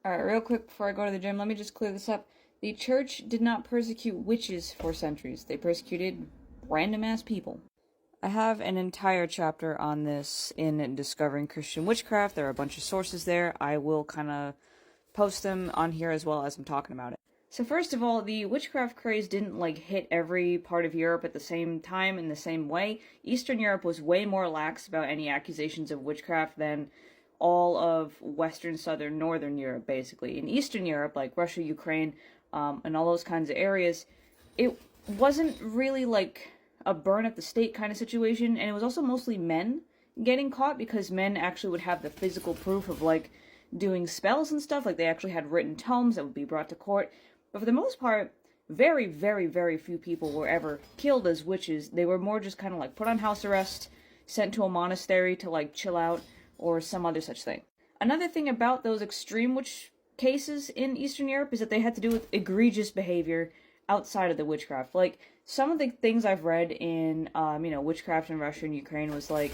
Alright, real quick before I go to the gym, let me just clear this up. The church did not persecute witches for centuries. They persecuted random ass people. I have an entire chapter on this in Discovering Christian Witchcraft. There are a bunch of sources there. I will kind of post them on here as well as I'm talking about it. So first of all, the witchcraft craze didn't hit every part of Europe at the same time in the same way. Eastern Europe was way more lax about any accusations of witchcraft than all of Western, Southern, Northern Europe, basically. In Eastern Europe, like Russia, Ukraine, and all those kinds of areas, it wasn't really a burn at the stake kind of situation, and it was also mostly men getting caught because men actually would have the physical proof of doing spells and stuff. They actually had written tomes that would be brought to court. But for the most part, very, very, very few people were ever killed as witches. They were more just kind of put on house arrest, sent to a monastery to chill out, or some other such thing. Another thing about those extreme witch cases in Eastern Europe is that they had to do with egregious behavior outside of the witchcraft. Some of the things I've read in, witchcraft in Russia and Ukraine was a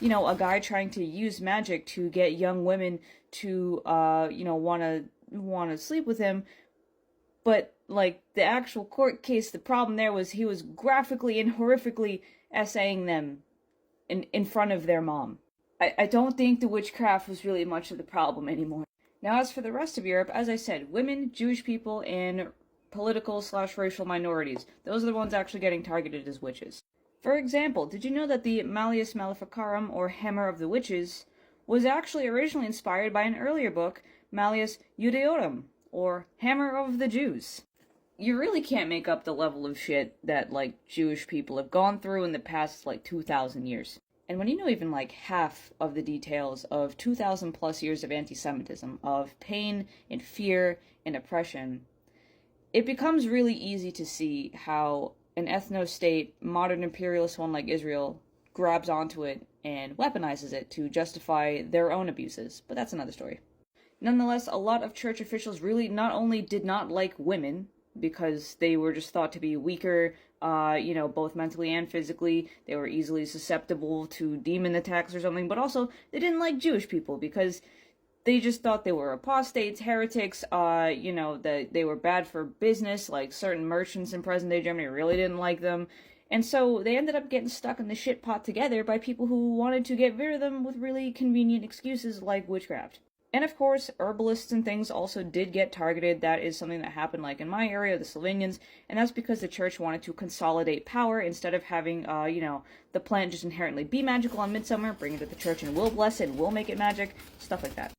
guy trying to use magic to get young women to, want to sleep with him. But, the actual court case, the problem there was he was graphically and horrifically essaying them in front of their mom. I don't think the witchcraft was really much of the problem anymore. Now, as for the rest of Europe, as I said, women, Jewish people, and political/racial minorities, those are the ones actually getting targeted as witches. For example, did you know that the Malleus Maleficarum, or Hammer of the Witches, was actually originally inspired by an earlier book, Malleus Judaeorum, or Hammer of the Jews? You really can't make up the level of shit that, Jewish people have gone through in the past, 2,000 years. And when you know even, half of the details of 2,000 plus years of anti-Semitism, of pain and fear and oppression, it becomes really easy to see how an ethno-state, modern imperialist one like Israel, grabs onto it and weaponizes it to justify their own abuses. But that's another story. Nonetheless, a lot of church officials really not only did not like women, because they were just thought to be weaker, both mentally and physically, they were easily susceptible to demon attacks or something, but also they didn't like Jewish people because they just thought they were apostates, heretics, that they were bad for business, certain merchants in present-day Germany really didn't like them. And so they ended up getting stuck in the shit pot together by people who wanted to get rid of them with really convenient excuses like witchcraft. And of course, herbalists and things also did get targeted. That is something that happened in my area, the Slovenians, and that's because the church wanted to consolidate power instead of having, the plant just inherently be magical on Midsummer, bring it to the church and we'll bless it, we'll make it magic, stuff like that.